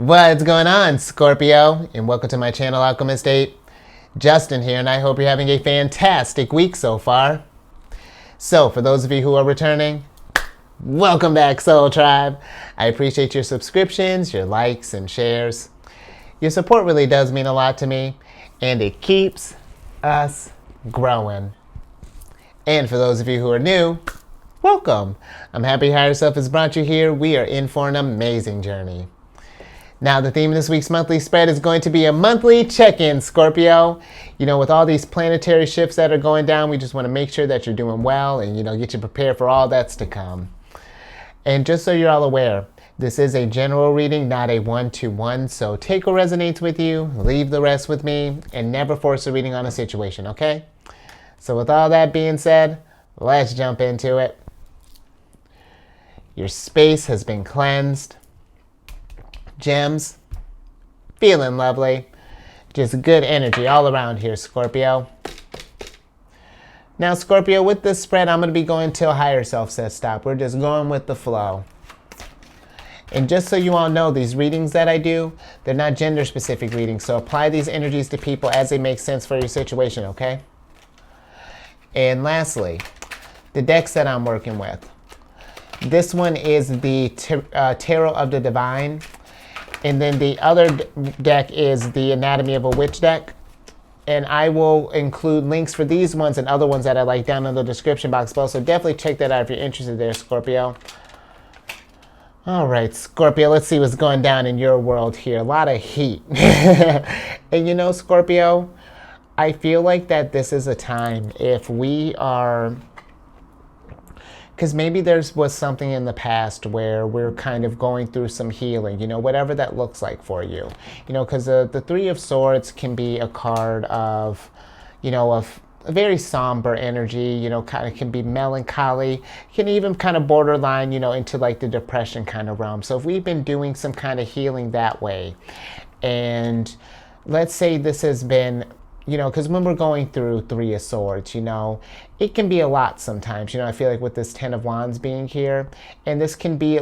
What's going on, Scorpio? And welcome to my channel, Alchemist 8. Justin here, and I hope you're having a fantastic week so far. So, for those of you who are returning, welcome back, Soul Tribe. I appreciate your subscriptions, your likes, and shares. Your support really does mean a lot to me, and it keeps us growing. And for those of you who are new, welcome. I'm happy Higher Self has brought you here. We are in for an amazing journey. Now, the theme of this week's monthly spread is going to be a monthly check-in, Scorpio. You know, with all these planetary shifts that are going down, we just want to make sure that you're doing well and, get you prepared for all that's to come. And just so you're all aware, this is a general reading, not a one-to-one, so take what resonates with you, leave the rest with me, and never force a reading on a situation, okay? So with all that being said, let's jump into it. Your space has been cleansed. Gems, feeling lovely. Just good energy all around here, Scorpio. Now, Scorpio, with this spread, I'm going to be going till Higher Self says stop. We're just going with the flow. And just so you all know, these readings that I do, they're not gender-specific readings. So apply these energies to people as they make sense for your situation, okay? And lastly, the decks that I'm working with. This one is the Tarot of the Divine. And then the other deck is the Anatomy of a Witch deck. And I will include links for these ones and other ones that I like down in the description box below. So definitely check that out if you're interested there, Scorpio. All right, Scorpio, let's see what's going down in your world here. A lot of heat. And Scorpio, I feel like that this is a time if we are... Because maybe was something in the past where we're kind of going through some healing, whatever that looks like for you. Because the Three of Swords can be a card of, of a very somber energy, kind of can be melancholy, can even kind of borderline, into like the depression kind of realm. So if we've been doing some kind of healing that way, and let's say this has been... because when we're going through Three of Swords, it can be a lot sometimes. I feel like with this Ten of Wands being here, and this can be,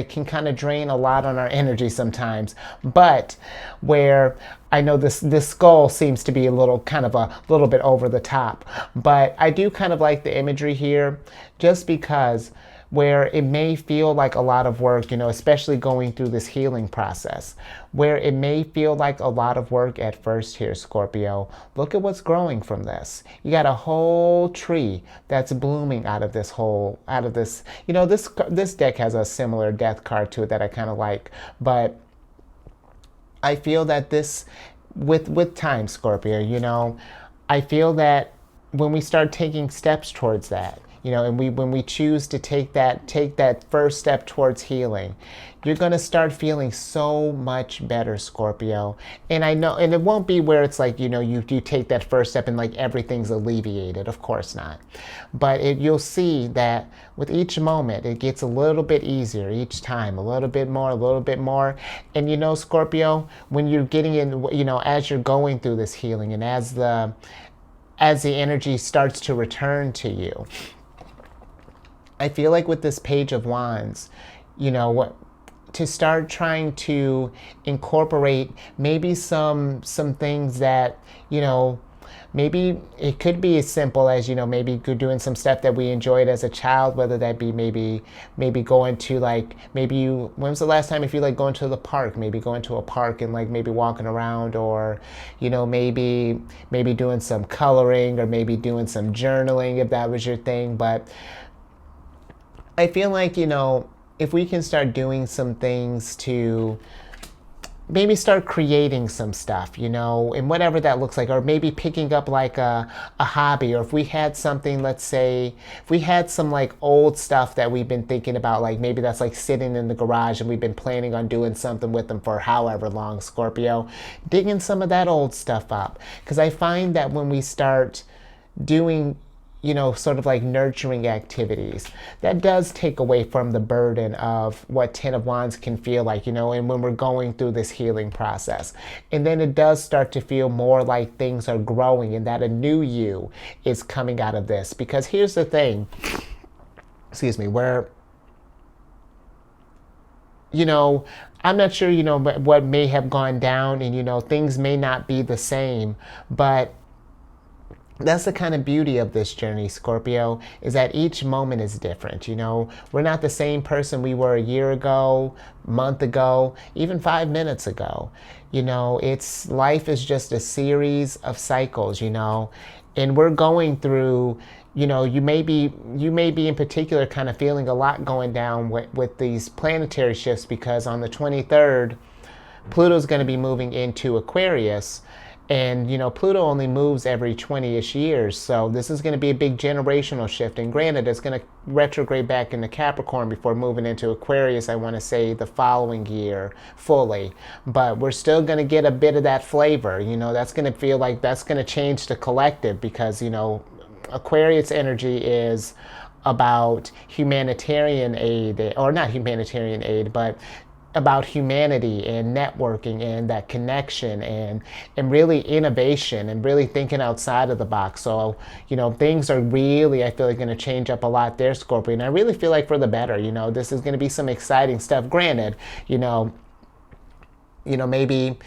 can kind of drain a lot on our energy sometimes. But where I know this skull seems to be a little bit over the top. But I do kind of like the imagery here, just because where it may feel like a lot of work, especially going through this healing process, where it may feel like a lot of work at first here, Scorpio. Look at what's growing from this. You got a whole tree that's blooming out of this. This deck has a similar death card to it that I kind of like, but I feel that this, with time, Scorpio, I feel that when we start taking steps towards that, and when we choose to take that first step towards healing, you're going to start feeling so much better, Scorpio. And I know, and it won't be where it's like, you take that first step and like everything's alleviated. Of course not. But you'll see that with each moment, it gets a little bit easier each time, a little bit more, a little bit more. And Scorpio, when you're getting in, as you're going through this healing and as the energy starts to return to you, I feel like with this Page of Wands, to start trying to incorporate maybe some things that, maybe it could be as simple as, maybe doing some stuff that we enjoyed as a child, whether that be maybe going to when was the last time if you going to the park, maybe going to a park and maybe walking around, or, maybe doing some coloring, or maybe doing some journaling if that was your thing. But I feel like, if we can start doing some things to maybe start creating some stuff, and whatever that looks like, or maybe picking up a hobby, or if we had something, let's say, if we had some old stuff that we've been thinking about, maybe that's sitting in the garage and we've been planning on doing something with them for however long, Scorpio, digging some of that old stuff up. Because I find that when we start doing sort of nurturing activities, that does take away from the burden of what Ten of Wands can feel like, and when we're going through this healing process. And then it does start to feel more like things are growing and that a new you is coming out of this. Because here's the thing, where you know, I'm not sure, what may have gone down, and, things may not be the same, but that's the kind of beauty of this journey, Scorpio, is that each moment is different. We're not the same person we were a year ago, month ago, even 5 minutes ago. It's life is just a series of cycles, and we're going through, you may be in particular kind of feeling a lot going down with these planetary shifts, because on the 23rd, Pluto's going to be moving into Aquarius. And, Pluto only moves every 20-ish years. So this is going to be a big generational shift. And granted, it's going to retrograde back into Capricorn before moving into Aquarius, I want to say, the following year fully. But we're still going to get a bit of that flavor. That's going to feel like that's going to change the collective, because, Aquarius energy is about humanitarian aid, or not humanitarian aid, but about humanity and networking and that connection and really innovation and really thinking outside of the box. So, things are really, I feel like, going to change up a lot there, Scorpio. And I really feel like for the better. This is going to be some exciting stuff. Granted, maybe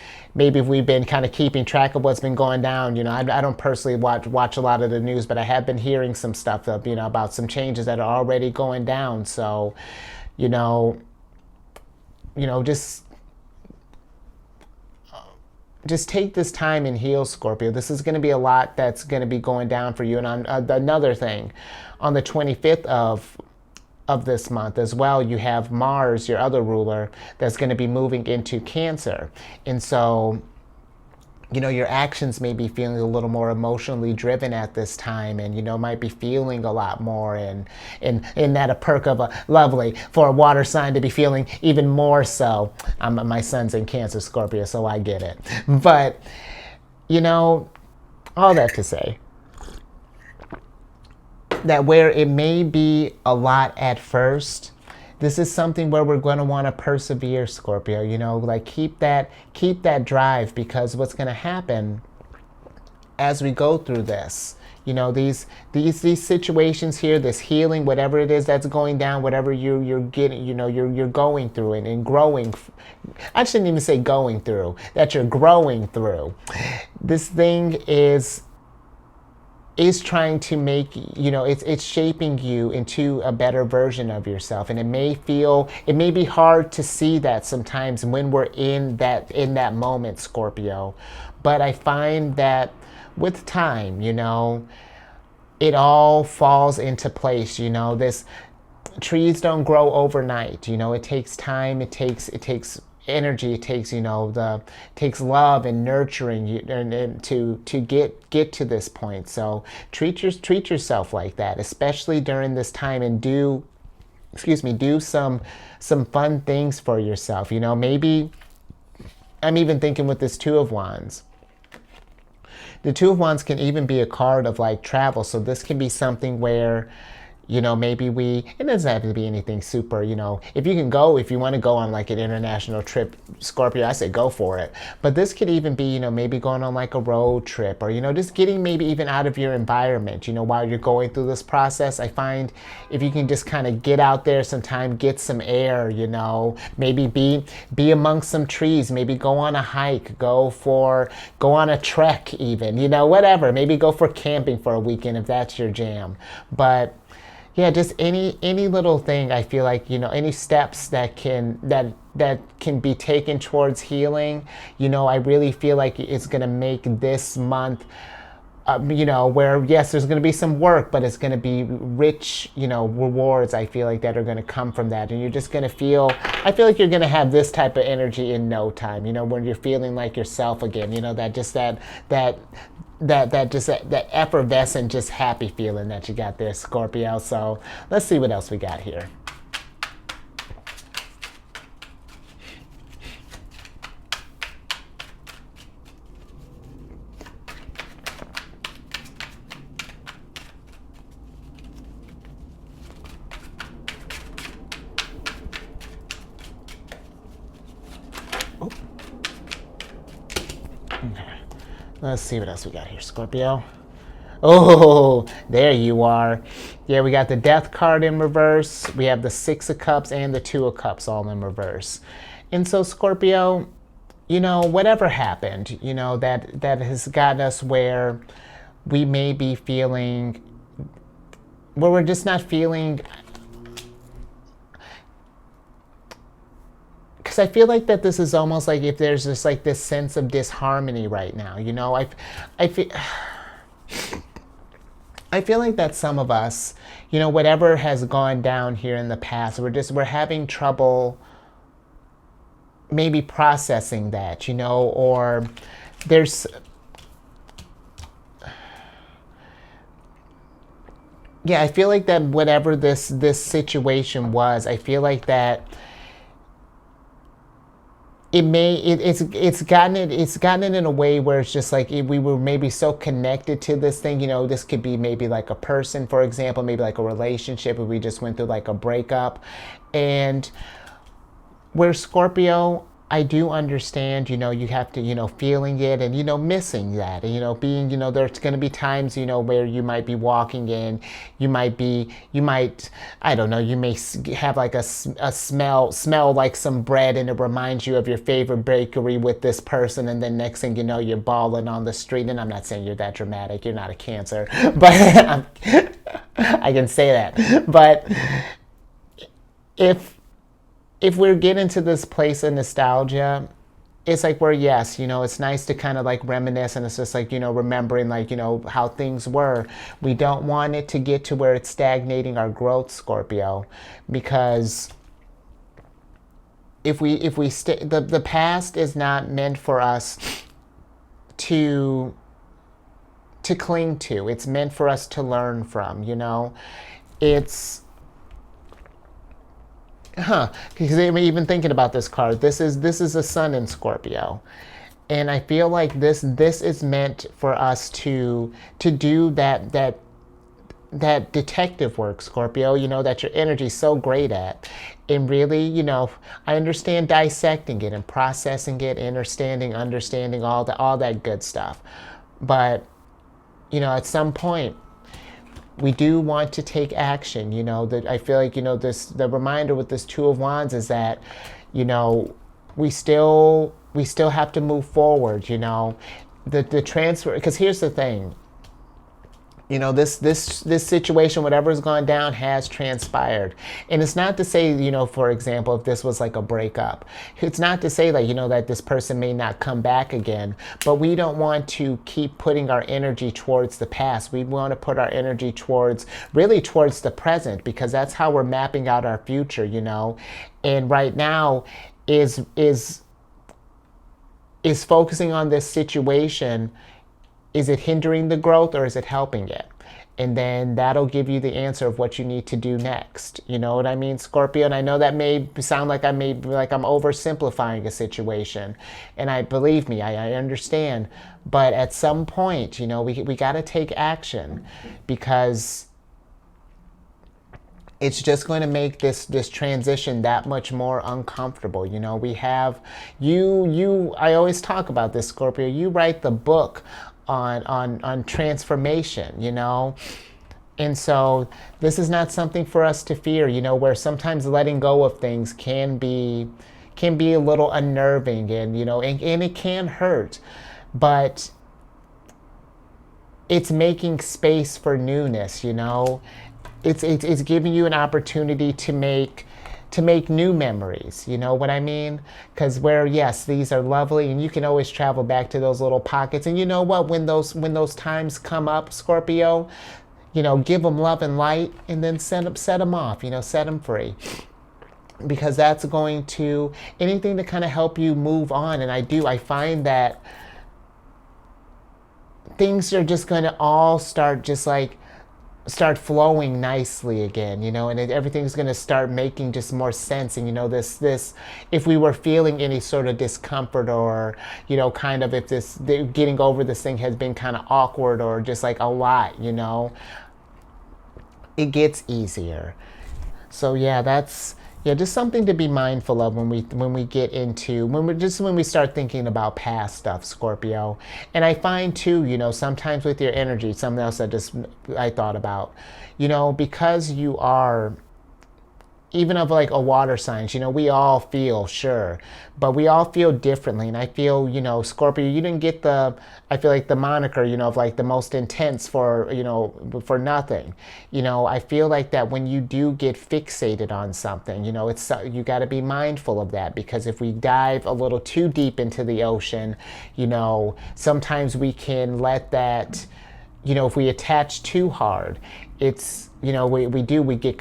if we've been kind of keeping track of what's been going down, I don't personally watch a lot of the news, but I have been hearing some stuff up, about some changes that are already going down. So, just take this time and heal, Scorpio. This is going to be a lot that's going to be going down for you. And on another thing, on the 25th of this month as well, you have Mars, your other ruler, that's going to be moving into Cancer. And so, your actions may be feeling a little more emotionally driven at this time, and, might be feeling a lot more, and that a perk of a lovely for a water sign to be feeling even more so. My son's in Cancer, Scorpio, so I get it. But, all that to say that where it may be a lot at first, this is something where we're going to want to persevere, Scorpio. Like keep that drive, because what's going to happen as we go through this, these situations here, this healing, whatever it is that's going down, whatever you're getting, you're going through it and growing. I shouldn't even say going through, that you're growing through. This thing is trying to make, it's shaping you into a better version of yourself. And it may be hard to see that sometimes when we're in that moment, Scorpio. But I find that with time, it all falls into place. This trees don't grow overnight. It takes time. It takes energy. It takes takes love and nurturing you and to get to this point. So treat yourself like that, especially during this time, and do some fun things for yourself. Maybe I'm even thinking with this Two of Wands. The Two of Wands can even be a card of like travel. So this can be something where, maybe it doesn't have to be anything super, if you want to go on like an international trip, Scorpio, I say go for it. But this could even be, maybe going on like a road trip, or, just getting maybe even out of your environment, while you're going through this process. I find if you can just kind of get out there sometime, get some air, maybe be amongst some trees, maybe go on a hike, go on a trek even, whatever, maybe go for camping for a weekend if that's your jam. But yeah, just any little thing, I feel like, any steps that can be taken towards healing, I really feel like it's going to make this month, where, yes, there's going to be some work, but it's going to be rich, rewards, I feel like, that are going to come from that. And you're just going to I feel like you're going to have this type of energy in no time, when you're feeling like yourself again, that effervescent, just happy feeling that you got there, Scorpio. So let's see what else we got here. Okay. Let's see what else we got here, Scorpio. Oh, there you are. Yeah, we got the Death card in reverse. We have the Six of Cups and the Two of Cups all in reverse. And so, Scorpio, whatever happened, that has gotten us where we may be feeling, where we're just not feeling, because I feel like that this is almost like if there's just like this sense of disharmony right now. I feel. I feel like that some of us, whatever has gone down here in the past, we're having trouble maybe processing that, or there's, yeah, I feel like that whatever this situation was, I feel like that it's gotten it in a way where it's just like we were maybe so connected to this thing. This could be maybe like a person, for example, maybe like a relationship, if we just went through like a breakup. And where Scorpio, I do understand, you have to, feeling it and, missing that. And, being, there's going to be times, where you might be walking in, I don't know, you may have like a smell like some bread, and it reminds you of your favorite bakery with this person. And then next thing you know, you're bawling on the street. And I'm not saying you're that dramatic. You're not a Cancer, but I can say that. But if, if we're getting to this place of nostalgia, it's like where, yes, it's nice to kind of like reminisce, and it's just like, remembering like, how things were. We don't want it to get to where it's stagnating our growth, Scorpio, because if we stay, the past is not meant for us to cling to. It's meant for us to learn from, It's because I'm even thinking about this card. This is a sun in Scorpio, and I feel like this is meant for us to do that detective work, Scorpio. That your energy's so great at, and really, I understand dissecting it and processing it, understanding all that good stuff, but at some point we do want to take action. That I feel like, the reminder with this Two of Wands is that, we still have to move forward. The transfer, because here's the thing. This situation, whatever's gone down, has transpired. And it's not to say, for example, if this was like a breakup, it's not to say that, that this person may not come back again, but we don't want to keep putting our energy towards the past. We want to put our energy towards the present, because that's how we're mapping out our future, And right now is focusing on this situation. Is it hindering the growth, or is it helping it? And then that'll give you the answer of what you need to do next. You know what I mean, Scorpio? And I know that may sound like I'm oversimplifying a situation. And believe me, I understand. But at some point, we got to take action, because it's just going to make this transition that much more uncomfortable. We have I always talk about this, Scorpio. You write the book on transformation, and so this is not something for us to fear, where sometimes letting go of things can be a little unnerving, and and it can hurt, but it's making space for newness. It's giving you an opportunity to make new memories. You know what I mean? Because yes, these are lovely, and you can always travel back to those little pockets. And you know what? When those times come up, Scorpio, give them love and light, and then set them off. Set them free, because that's going to anything to kind of help you move on. And I find that things are just going to all start flowing nicely again, and everything's going to start making just more sense. And this if we were feeling any sort of discomfort, or kind of if getting over this thing has been kind of awkward, or just like a lot, it gets easier. So yeah, that's Yeah, just something to be mindful of when we get into when we start thinking about past stuff, Scorpio. And I find too, sometimes with your energy, something else that just I thought about, because you are even of like a water signs, we all feel, sure, but we all feel differently. And I feel, Scorpio, you didn't get I feel like the moniker, of like the most intense for nothing. I feel like that when you do get fixated on something, you got to be mindful of that, because if we dive a little too deep into the ocean, sometimes we can let that, if we attach too hard, it's, we get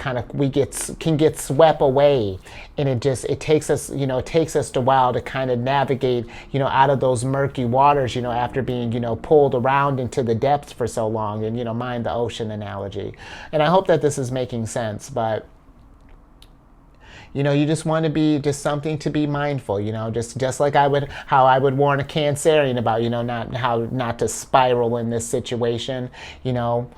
can get swept away, and it takes us, a while to kind of navigate, out of those murky waters, after being, pulled around into the depths for so long, and, mind the ocean analogy. And I hope that this is making sense, but you just want to be just something to be mindful, just like how I would warn a Cancerian about, not to spiral in this situation,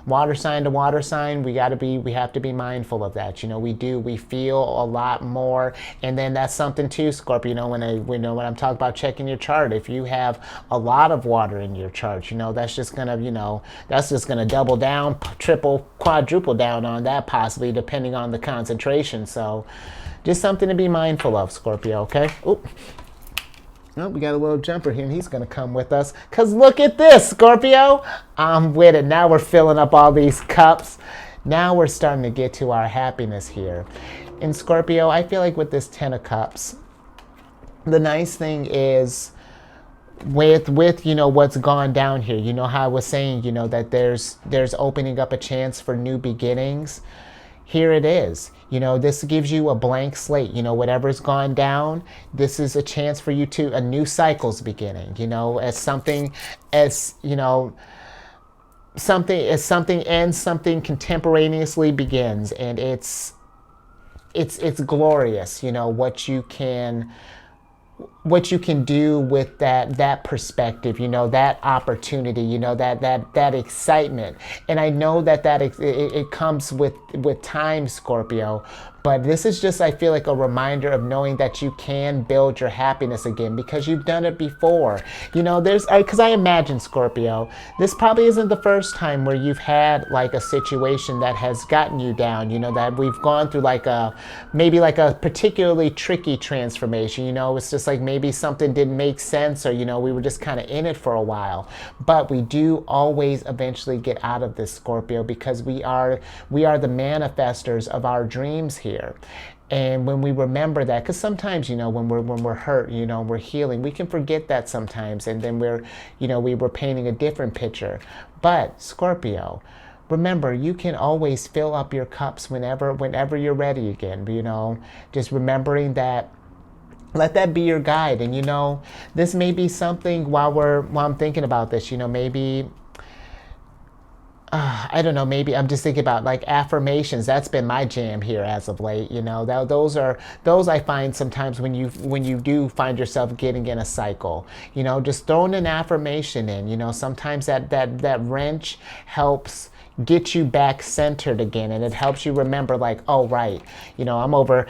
water sign to water sign, we have to be mindful of that. We feel a lot more. And then that's something too, Scorpio, when I'm talking about checking your chart, if you have a lot of water in your chart, that's just gonna double down, triple, quadruple down on that, possibly, depending on the concentration. So just something to be mindful of, Scorpio, okay? Oh, we got a little jumper here, and he's going to come with us. Because look at this, Scorpio. I'm with it. Now we're filling up all these cups. Now we're starting to get to our happiness here. In Scorpio, I feel like with this 10 of Cups, the nice thing is with what's gone down here, how I was saying, that there's opening up a chance for new beginnings. Here it is. This gives you a blank slate. Whatever's gone down, this is a chance for you to, a new cycle's beginning, as something ends, something contemporaneously begins. And it's glorious, what you can do with that perspective, that opportunity, that excitement. And I know that it comes with time, Scorpio. But this is just, I feel like, a reminder of knowing that you can build your happiness again, because you've done it before. Because I imagine, Scorpio, this probably isn't the first time where you've had like a situation that has gotten you down, that we've gone through maybe a particularly tricky transformation. It's just like maybe something didn't make sense, or, we were just kind of in it for a while. But we do always eventually get out of this, Scorpio, because we are the manifestors of our dreams here. And when we remember that, because sometimes, when we're hurt, we're healing, we can forget that sometimes, and then we were painting a different picture. But Scorpio, remember, you can always fill up your cups whenever you're ready again. Just remembering that. Let that be your guide. And this may be something while I'm thinking about this, maybe. I don't know, maybe I'm just thinking about like affirmations. That's been my jam here as of late. Those I find sometimes when you do find yourself getting in a cycle, just throwing an affirmation in, sometimes that wrench helps get you back centered again, and it helps you remember, like, oh right, I'm over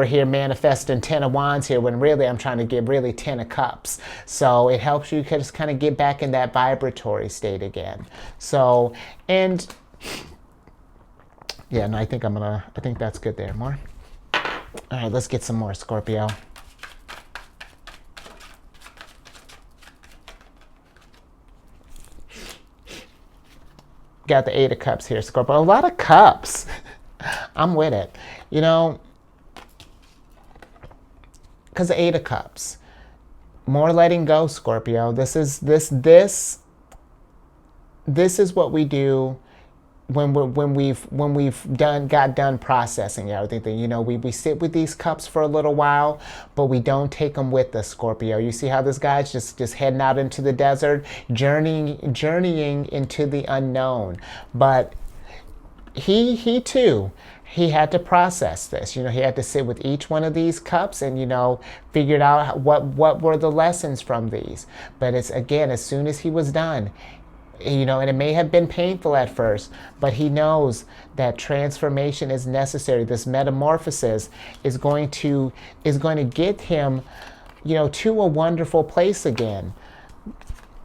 here manifesting 10 of Wands here, when really I'm trying to get really 10 of Cups. So it helps you just kind of get back in that vibratory state again. So, and yeah, no, I think that's good there. More. All right, let's get some more, Scorpio. Got the 8 of Cups here, Scorpio. A lot of cups. I'm with it. Because the 8 of Cups. More letting go, Scorpio. This is what we do when we've got done processing everything. We sit with these cups for a little while, but we don't take them with us, Scorpio. You see how this guy's just heading out into the desert, journeying into the unknown. But he too, he had to process this. He had to sit with each one of these cups and figured out what were the lessons from these. But it's, again, as soon as he was done, You know, and it may have been painful at first, but he knows that transformation is necessary. This metamorphosis is going to get him, you know, to a wonderful place again.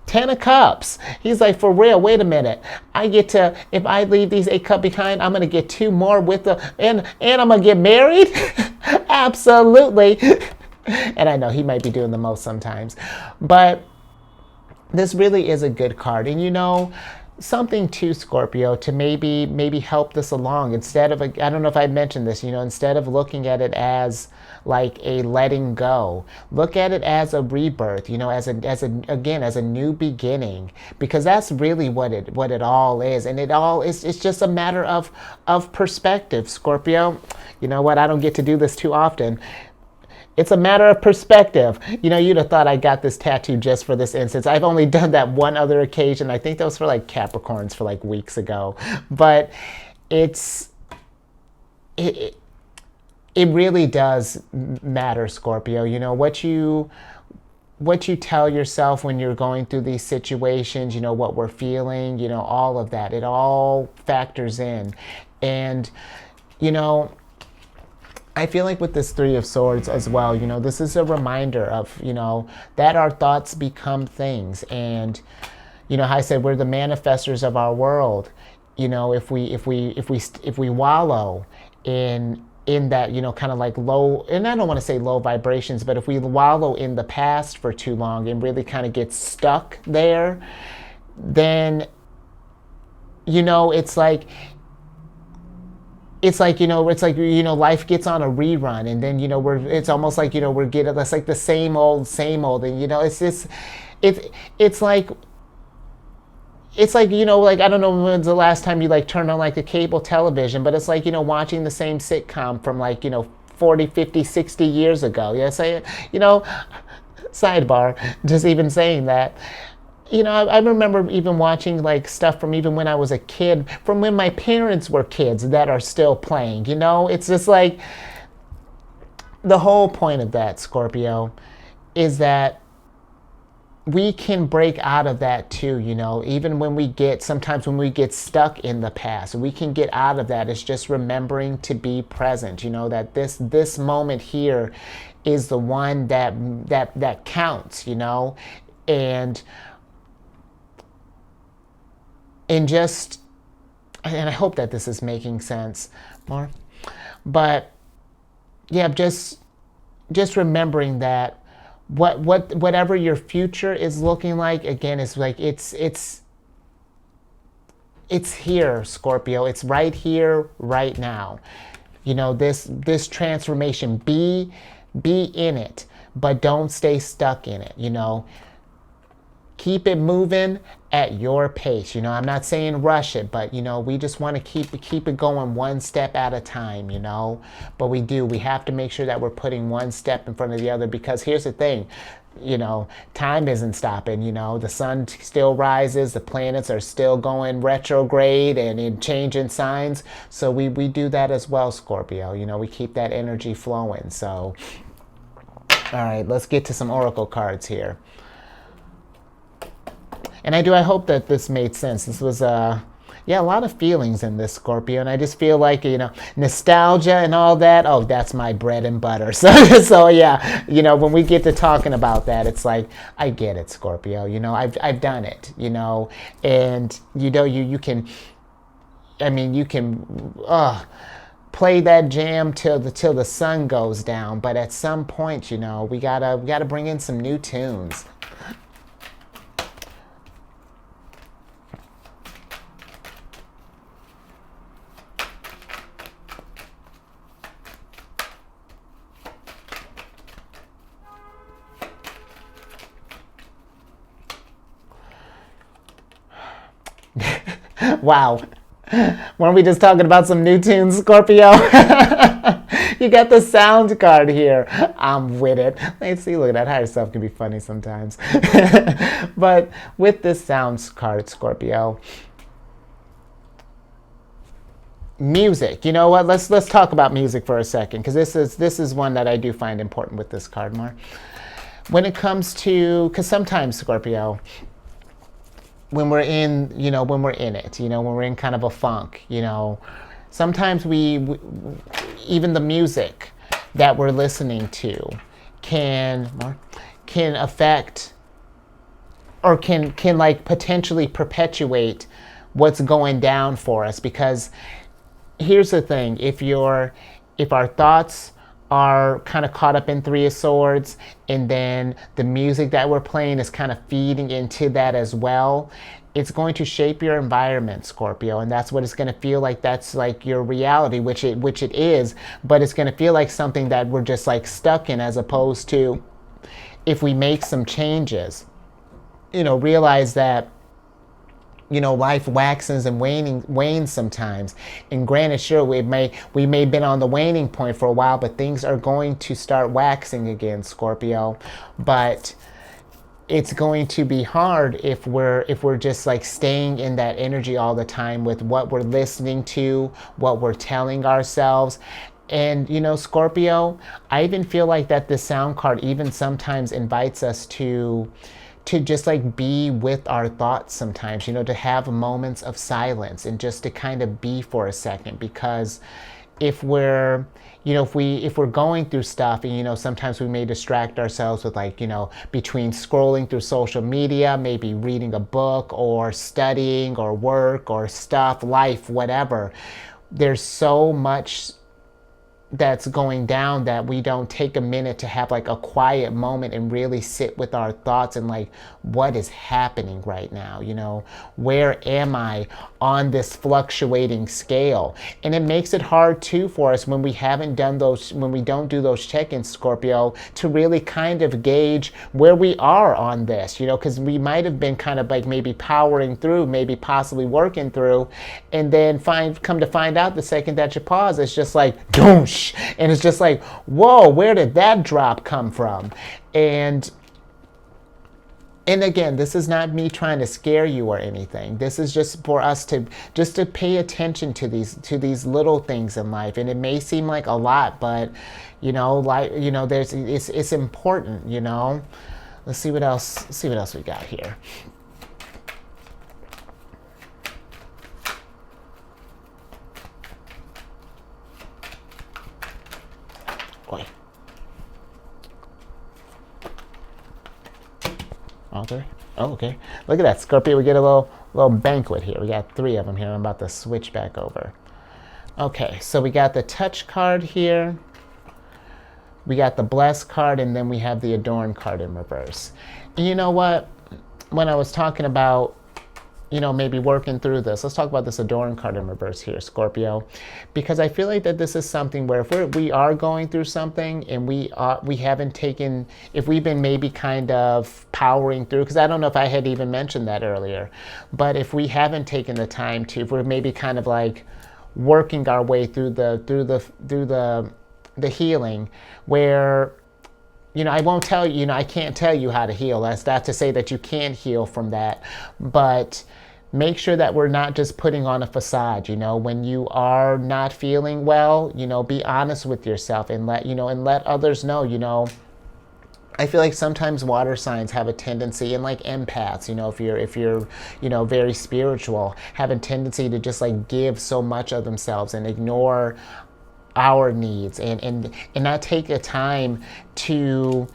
10 of Cups. He's like, for real, wait a minute. I get to, if I leave these 8 cups behind, I'm going to get 2 more with the, and I'm going to get married? Absolutely. And I know he might be doing the most sometimes. But this really is a good card. And you know, something to Scorpio to maybe help this along. Instead of, I don't know if I mentioned this, you know, instead of looking at it as like a letting go, look at it as a rebirth, you know, as a new beginning, because that's really what it all is. And it's just a matter of perspective, Scorpio. You know what? I don't get to do this too often. It's a matter of perspective. You know, you'd have thought I got this tattoo just for this instance. I've only done that one other occasion. I think that was for like Capricorns for like weeks ago. But it really does matter, Scorpio. You know, what you tell yourself when you're going through these situations, you know, what we're feeling, you know, all of that. It all factors in. And, you know, I feel like with this 3 of Swords as well, you know, this is a reminder of, you know, that our thoughts become things. And, you know, how I said, we're the manifestors of our world. You know, if we wallow in that, you know, kind of like low, and I don't want to say low vibrations, but if we wallow in the past for too long and really kind of get stuck there, then, you know, it's like, you know, life gets on a rerun, and then, you know, it's almost like, you know, that's like the same old, and, you know, it's like, you know, like, I don't know when's the last time you like turned on like a cable television, but it's like, you know, watching the same sitcom from like, you know, 40, 50, 60 years ago. Yes, you know, sidebar, just even saying that. You know, I remember even watching like stuff from even when I was a kid, from when my parents were kids that are still playing. You know, it's just like the whole point of that, Scorpio, is that we can break out of that too. You know, even sometimes when we get stuck in the past, we can get out of that. It's just remembering to be present. You know, that this moment here is the one that counts. You know, and I hope that this is making sense more, but yeah, just remembering that whatever your future is looking like, again, is like it's here, Scorpio. It's right here, right now. You know, this transformation, be in it, but don't stay stuck in it. You know, keep it moving at your pace. You know, I'm not saying rush it, but, you know, we just want to keep it going one step at a time, you know. But we have to make sure that we're putting one step in front of the other, because here's the thing, you know, time isn't stopping. You know, the sun still rises, the planets are still going retrograde and changing signs. So we do that as well, Scorpio. You know, we keep that energy flowing. So, all right, let's get to some oracle cards here. And I hope that this made sense. This was, a lot of feelings in this, Scorpio. And I just feel like, you know, nostalgia and all that, oh, that's my bread and butter. So yeah, you know, when we get to talking about that, it's like, I get it, Scorpio. You know, I've done it, you know. And, you know, you can play that jam till the sun goes down. But at some point, you know, we gotta bring in some new tunes. Wow. Weren't we just talking about some new tunes, Scorpio? You got the sound card here. I'm with it. Let's see, look at that. Higher self can be funny sometimes. But with this sounds card, Scorpio, music. You know what? Let's talk about music for a second, because this is one that I do find important with this card more. When it comes to, because sometimes, Scorpio, when we're in, when we're in it, when we're in kind of a funk, sometimes even the music that we're listening to can affect, or can like potentially perpetuate what's going down for us. Because here's the thing, if our thoughts are kind of caught up in Three of Swords, and then the music that we're playing is kind of feeding into that as well, it's going to shape your environment, Scorpio, and that's what it's going to feel like. That's like your reality, which it is, but it's going to feel like something that we're just like stuck in, as opposed to if we make some changes, realize that life waxes and wanes sometimes. And granted, sure, we may have been on the waning point for a while, but things are going to start waxing again, Scorpio. But it's going to be hard if we're just like staying in that energy all the time with what we're listening to, what we're telling ourselves. And Scorpio, I even feel like that the sound card even sometimes invites us to just like be with our thoughts sometimes, to have moments of silence and just to kind of be for a second. Because if we're if we're going through stuff, and sometimes we may distract ourselves with like, between scrolling through social media, maybe reading a book or studying or work or stuff, life, whatever, there's so much that's going down that we don't take a minute to have like a quiet moment and really sit with our thoughts and like, what is happening right now? Where am I on this fluctuating scale? And it makes it hard too for us when we don't do those check-ins, Scorpio, to really kind of gauge where we are on this, because we might have been kind of like maybe powering through, maybe possibly working through, and then come to find out the second that you pause, it's just like, doosh. And it's just like, whoa, where did that drop come from? And again, this is not me trying to scare you or anything. This is just for us to pay attention to these little things in life. And it may seem like a lot, but it's important. Let's see what else we got here. Author. Oh, okay. Look at that, Scorpio. We get a little banquet here. We got 3 of them here. I'm about to switch back over. Okay, so we got the Touch card here. We got the Bless card, and then we have the Adorn card in reverse. And you know what? When I was talking about, maybe working through this, let's talk about this Adorn card in reverse here, Scorpio, because I feel like that this is something where if we are going through something and we haven't taken, if we've been maybe kind of powering through, because I don't know if I had even mentioned that earlier, but if we haven't taken the time to, if we're maybe kind of like working our way through the healing, where I won't tell you, I can't tell you how to heal. That's not to say that you can't heal from that, but make sure that we're not just putting on a facade. When you are not feeling well, be honest with yourself and let others know. I feel like sometimes water signs have a tendency, and like empaths, if you're very spiritual, have a tendency to just like give so much of themselves and ignore our needs and not take the time to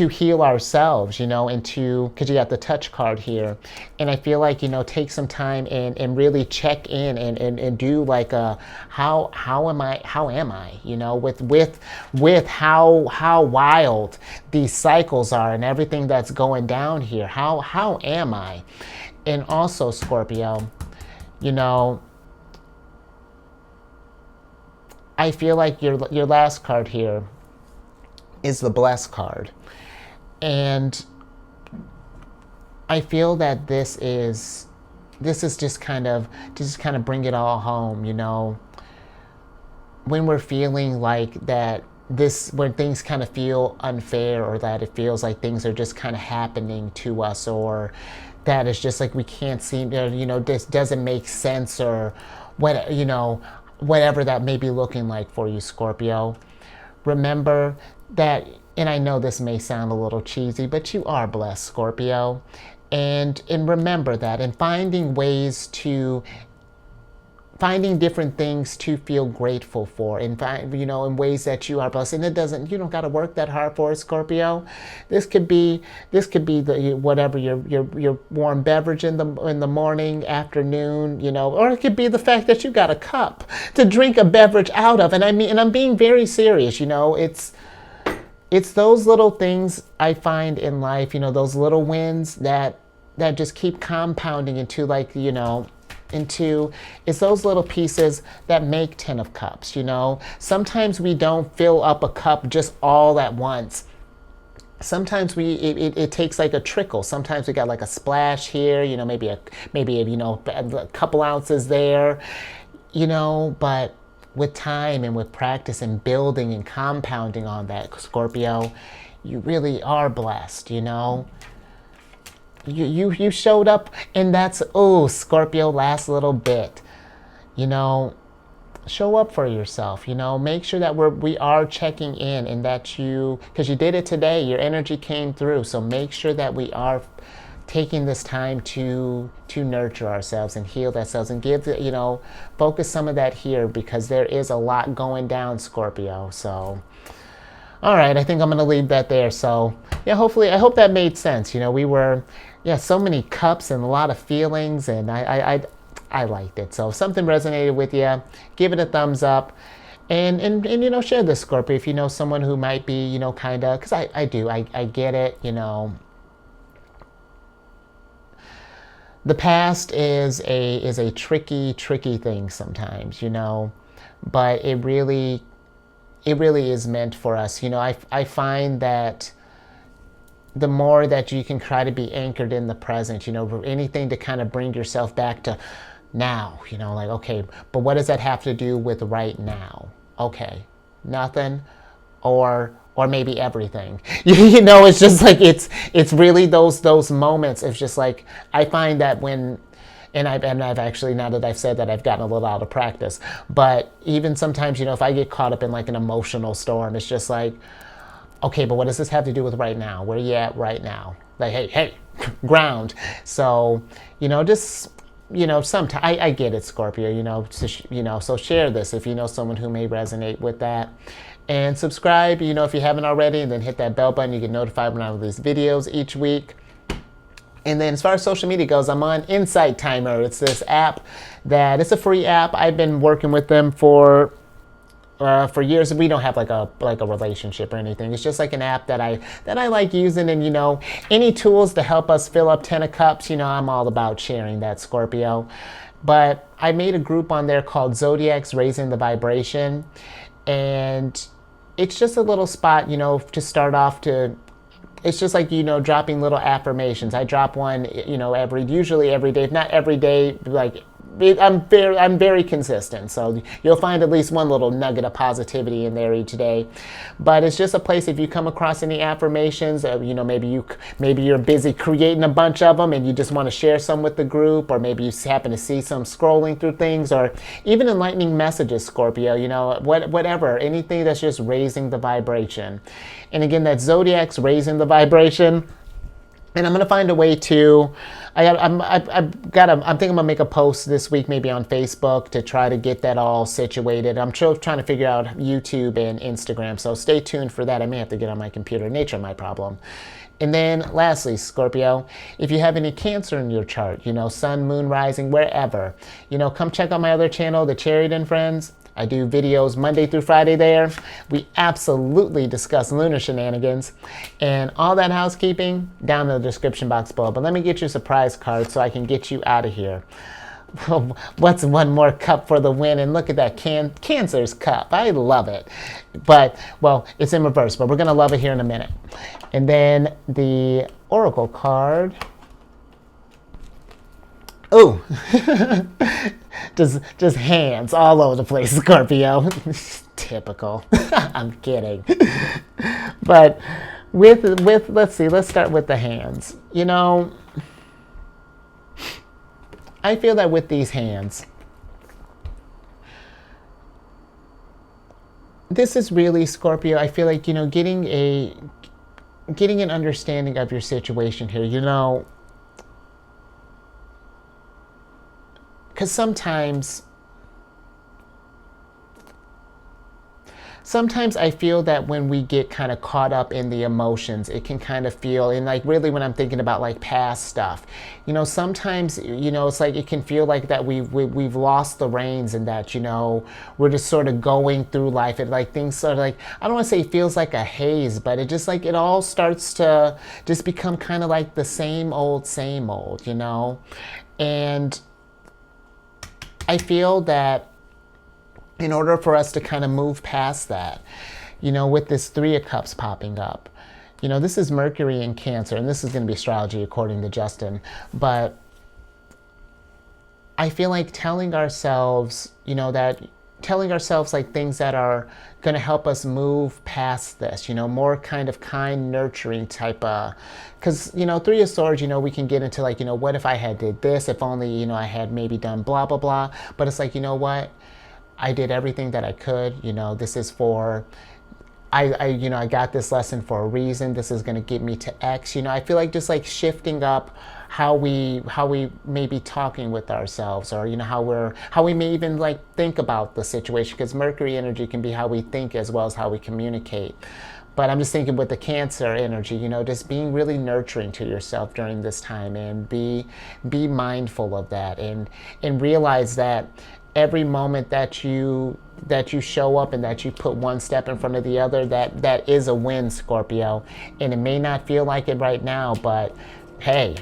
heal ourselves, and because you got the Touch card here. And I feel like, take some time and really check in and do like a, how am I, with how wild these cycles are and everything that's going down here. How am I? And also, Scorpio, I feel like your last card here is the Bless card. And I feel that this is just kind of bring it all home, when we're feeling like that, when things kind of feel unfair, or that it feels like things are just kind of happening to us, or that it's just like we can't seem to, this doesn't make sense, or what, whatever that may be looking like for you, Scorpio. Remember that and I know this may sound a little cheesy, but you are blessed, Scorpio. And remember that, and finding different things to feel grateful for, and in ways that you are blessed. And you don't got to work that hard for it, Scorpio. This could be the whatever your warm beverage in the morning, afternoon, or it could be the fact that you got a cup to drink a beverage out of. And I'm being very serious. It's those little things I find in life, those little wins that just keep compounding it's those little pieces that make 10 of cups. Sometimes we don't fill up a cup just all at once. Sometimes it takes like a trickle. Sometimes we got like a splash here, maybe a couple ounces there, but with time and with practice and building and compounding on that, Scorpio, you really are blessed. You showed up, and that's, Scorpio, last little bit. Show up for yourself. Make sure that we are checking in, and that because you did it today, your energy came through. So make sure that we are taking this time to nurture ourselves and heal ourselves, and focus some of that here, because there is a lot going down, Scorpio. So all right, I think I'm going to leave that there. So yeah, I hope that made sense. We were, so many cups and a lot of feelings, and I liked it. So if something resonated with you, give it a thumbs up, and share this, Scorpio, if you know someone who might be, kind of, because I do, I get it. The past is a tricky thing sometimes, but it really is meant for us. I find that the more that you can try to be anchored in the present, anything to kind of bring yourself back to now, like, okay, but what does that have to do with right now? Okay, nothing, or maybe everything. It's just like, it's really those moments. It's just like, I find that and I've actually, now that I've said that, I've gotten a little out of practice. But even sometimes, if I get caught up in like an emotional storm, it's just like, okay, but what does this have to do with right now? Where are you at right now? Like, hey, ground. So, just, sometimes I get it, Scorpio, so share this if you know someone who may resonate with that. And subscribe, if you haven't already, and then hit that bell button. You get notified when I release videos each week. And then as far as social media goes, I'm on Insight Timer. It's this app it's a free app. I've been working with them for years. We don't have like a relationship or anything. It's just like an app that I like using, and any tools to help us fill up 10 of cups, I'm all about sharing that, Scorpio. But I made a group on there called Zodiac's Raising the Vibration, and it's just a little spot, to start off it's just like, dropping little affirmations. I drop one, usually every day, if not every day, like, I'm very consistent. So you'll find at least one little nugget of positivity in there each day. But it's just a place, if you come across any affirmations, maybe you're busy creating a bunch of them and you just want to share some with the group, or maybe you happen to see some scrolling through things, or even enlightening messages, Scorpio, whatever, anything that's just raising the vibration. And again, that's Zodiac's Raising the Vibration. And I'm going to find a way to, I'm thinking I'm going to make a post this week, maybe on Facebook, to try to get that all situated. I'm trying to figure out YouTube and Instagram, so stay tuned for that. I may have to get on my computer. Nature my problem. And then lastly, Scorpio, if you have any Cancer in your chart, sun, moon, rising, wherever, come check out my other channel, The Chariot and Friends. I do videos Monday through Friday there. We absolutely discuss lunar shenanigans, and all that housekeeping down in the description box below. But let me get you a surprise card so I can get you out of here. What's one more cup for the win? And look at that, Cancer's cup. I love it. But, well, it's in reverse, but we're going to love it here in a minute. And then the Oracle card. Ooh, just hands all over the place, Scorpio. Typical. I'm kidding. But let's see, let's start with the hands. I feel that with these hands, this is really, Scorpio, I feel like, getting an understanding of your situation here, because sometimes I feel that when we get kind of caught up in the emotions, it can kind of feel, and like really when I'm thinking about like past stuff, sometimes, it's like it can feel like that we've lost the reins, and that, we're just sort of going through life, and like things sort of like, I don't want to say it feels like a haze, but it just like it all starts to just become kind of like the same old, And I feel that in order for us to kind of move past that, with this Three of Cups popping up, this is Mercury in Cancer, and this is going to be astrology according to Justin, but I feel like telling ourselves, telling ourselves like things that are going to help us move past this, more kind of kind, nurturing type of, because, Three of Swords, we can get into like, what if I had did this, if only, I had maybe done blah, blah, blah. But it's like, what? I did everything that I could, this is for, I got this lesson for a reason. This is going to get me to X. I feel like just like shifting up how we may be talking with ourselves, or how we may even like think about the situation, because Mercury energy can be how we think as well as how we communicate. But I'm just thinking with the Cancer energy, just being really nurturing to yourself during this time, and be mindful of that, and realize that every moment that you show up and that you put one step in front of the other, that is a win, Scorpio. And it may not feel like it right now, but hey,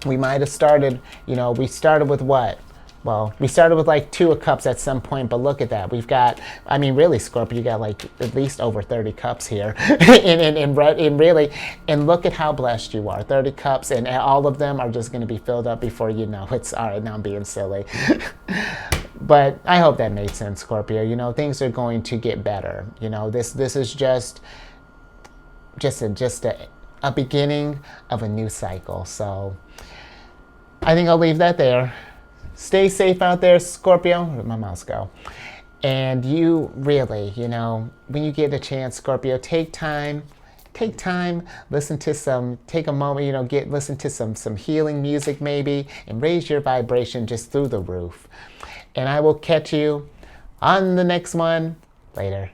we might have started, we started with what? Well, we started with like Two of Cups at some point, but look at that. We've got, I mean, really, Scorpio, you got like at least over 30 cups here. and really, and look at how blessed you are. 30 cups, and all of them are just going to be filled up before you know it's, all right, now I'm being silly. But I hope that made sense, Scorpio. Things are going to get better. This is just a beginning of a new cycle. So I think I'll leave that there. Stay safe out there, Scorpio. Where'd my mouse go? And you really, when you get a chance, Scorpio, take time, listen to take a moment, listen to some healing music maybe, and raise your vibration just through the roof. And I will catch you on the next one later.